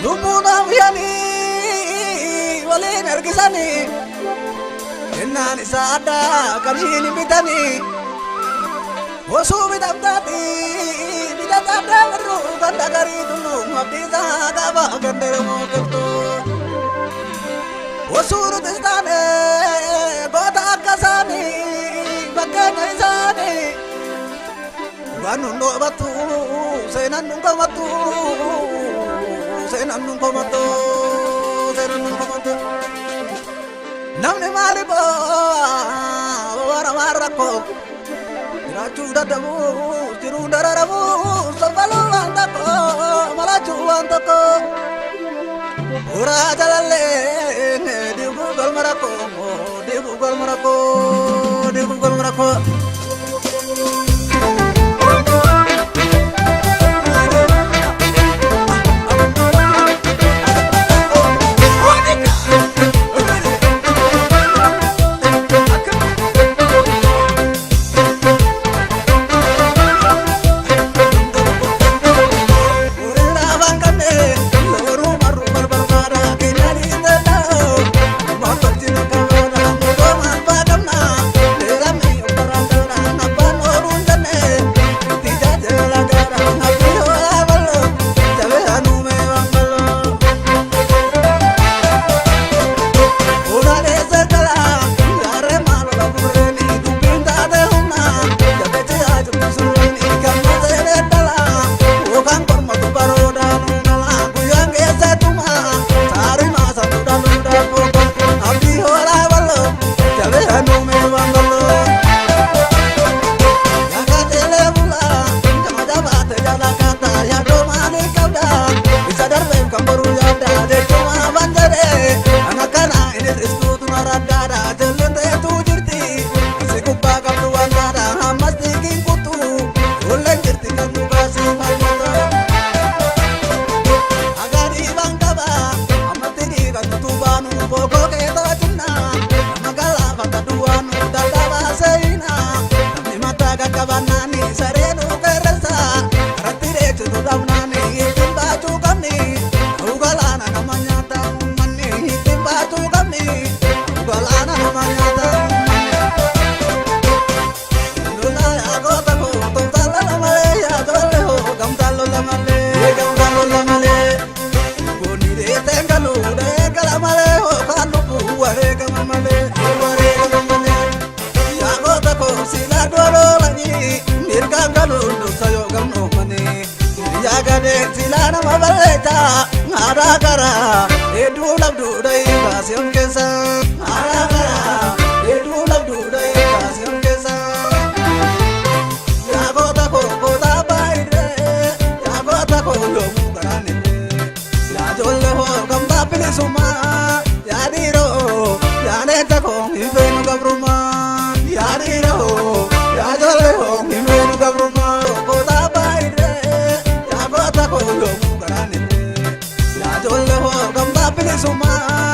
Lubbuudhaaf yaani waliin ergisanii kennaan isaa addaa qarshiin bitanii osoo bitamtaati bitataa warru ganda garii tullu mabdiisaa qaba gandee mooqiltuu osoo nutis taane goota akka isaanii bakkeenya isaanii waan nun dhoobatu seenan nun qabattu seenan nun qabattu seenan nun qabattu namni maaliif waan rakkoo jiraachuu dadhabuu jiruu dararabuu saffaluu waan tokko malachuu waan tokko uraa jalallee diiguu galma rakkoo diiguu galma rakkoo diiguu galma rakkoo. Silana mabaleta ngara kara edu labdu dai kasion kesa ngara kara edu labdu dai kasion kesa ya kota baire ya kota ko lomu garane ya jolle ho gamda pili suma ya diro ya neta ko hivenu gabruma ya diro ya jolle ho hivenu gabruma kota baire lomu garane ya jolle ho gamda pili suma